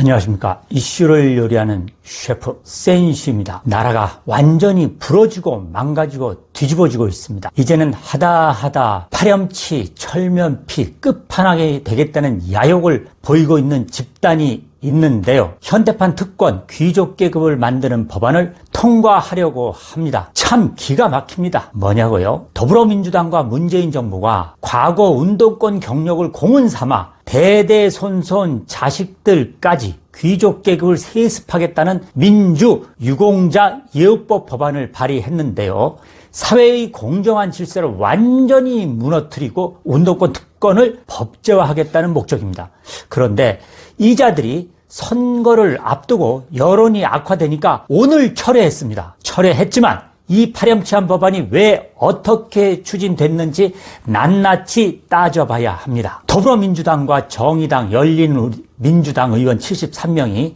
안녕하십니까. 이슈를 요리하는 셰프 센슈입니다. 나라가 완전히 부러지고 망가지고 뒤집어지고 있습니다. 이제는 하다 파렴치 철면피 끝판왕이 되겠다는 야욕을 보이고 있는 집단이 있는데요. 현대판 특권 귀족 계급을 만드는 법안을 통과하려고 합니다. 참 기가 막힙니다. 뭐냐고요? 더불어민주당과 문재인 정부가 과거 운동권 경력을 공은 삼아 대대손손 자식들까지 귀족 계급을 세습하겠다는 민주유공자 예우법 법안을 발의했는데요. 사회의 공정한 질서를 완전히 무너뜨리고 운동권 특권을 법제화하겠다는 목적입니다. 그런데 이자들이 선거를 앞두고 여론이 악화되니까 오늘 철회했습니다. 철회했지만 이 파렴치한 법안이 왜 어떻게 추진됐는지 낱낱이 따져봐야 합니다. 더불어민주당과 정의당, 열린민주당 의원 73명이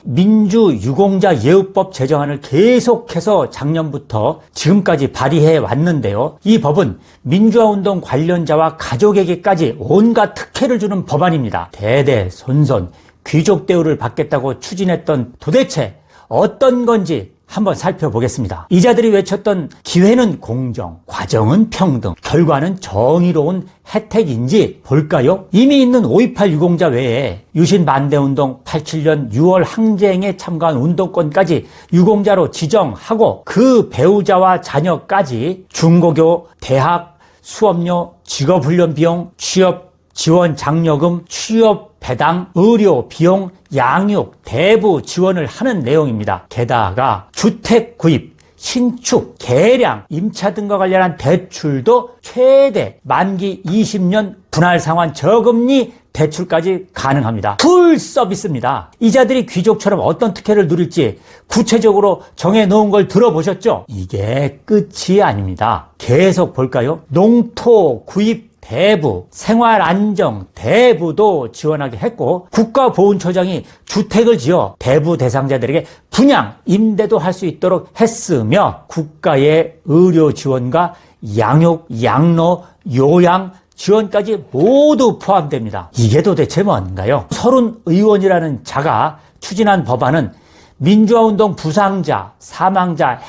민주유공자 예우법 제정안을 계속해서 작년부터 지금까지 발의해 왔는데요. 이 법은 민주화운동 관련자와 가족에게까지 온갖 특혜를 주는 법안입니다. 대대손손 귀족 대우를 받겠다고 추진했던 도대체 어떤 건지 한번 살펴보겠습니다. 이자들이 외쳤던 기회는 공정, 과정은 평등, 결과는 정의로운 혜택인지 볼까요? 이미 있는 5.18 유공자 외에 유신 반대운동 87년 6월 항쟁에 참가한 운동권까지 유공자로 지정하고 그 배우자와 자녀까지 중고교, 대학, 수업료, 직업훈련 비용, 취업 지원 장려금, 취업 배당, 의료 비용, 양육, 대부 지원을 하는 내용입니다. 게다가 주택 구입, 신축, 개량, 임차 등과 관련한 대출도 최대 만기 20년 분할 상환 저금리 대출까지 가능합니다. 풀 서비스입니다. 이자들이 귀족처럼 어떤 특혜를 누릴지 구체적으로 정해놓은 걸 들어보셨죠? 이게 끝이 아닙니다. 계속 볼까요? 농토 구입 대부, 생활안정 대부도 지원하게 했고 국가보훈처장이 주택을 지어 대부 대상자들에게 분양, 임대도 할 수 있도록 했으며 국가의 의료 지원과 양육, 양로, 요양 지원까지 모두 포함됩니다. 이게 도대체 뭔가요? 서른 의원이라는 자가 추진한 법안은 민주화운동 부상자, 사망자,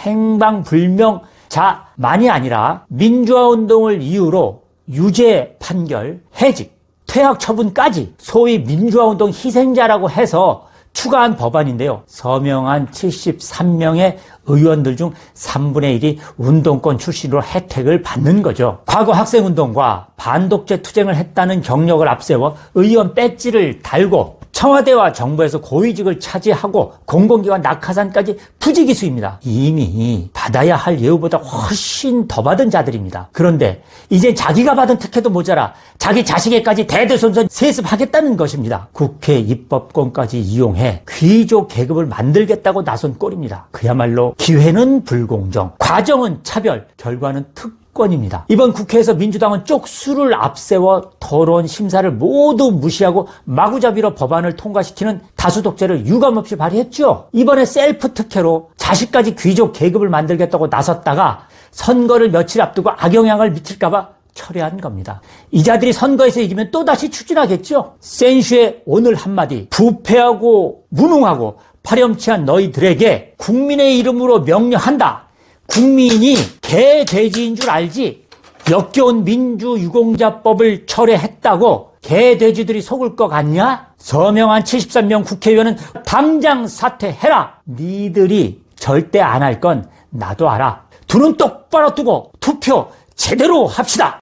행방불명자만이 아니라 민주화운동을 이유로 유죄 판결, 해직, 퇴학 처분까지 소위 민주화운동 희생자라고 해서 추가한 법안인데요. 서명한 73명의 의원들 중 3분의 1이 운동권 출신으로 혜택을 받는 거죠. 과거 학생운동과 반독재 투쟁을 했다는 경력을 앞세워 의원 배지를 달고 청와대와 정부에서 고위직을 차지하고 공공기관 낙하산까지 부지기수입니다. 이미 받아야 할 예우보다 훨씬 더 받은 자들입니다. 그런데 이제 자기가 받은 특혜도 모자라 자기 자식에까지 대대손손 세습하겠다는 것입니다. 국회 입법권까지 이용해 귀족 계급을 만들겠다고 나선 꼴입니다. 그야말로 기회는 불공정, 과정은 차별, 결과는 특권입니다. 이번 국회에서 민주당은 쪽수를 앞세워 토론 심사를 모두 무시하고 마구잡이로 법안을 통과시키는 다수 독재를 유감없이 발휘했죠. 이번에 셀프 특혜로 자식까지 귀족 계급을 만들겠다고 나섰다가 선거를 며칠 앞두고 악영향을 미칠까봐 철회한 겁니다. 이자들이 선거에서 이기면 또다시 추진하겠죠. 센슈의 오늘 한마디, 부패하고 무능하고 파렴치한 너희들에게 국민의 이름으로 명령한다. 국민이 개, 돼지인 줄 알지? 역겨운 민주유공자법을 철회했다고 개, 돼지들이 속을 것 같냐? 서명한 73명 국회의원은 당장 사퇴해라. 니들이 절대 안 할 건 나도 알아. 두 눈 똑바로 뜨고 투표 제대로 합시다.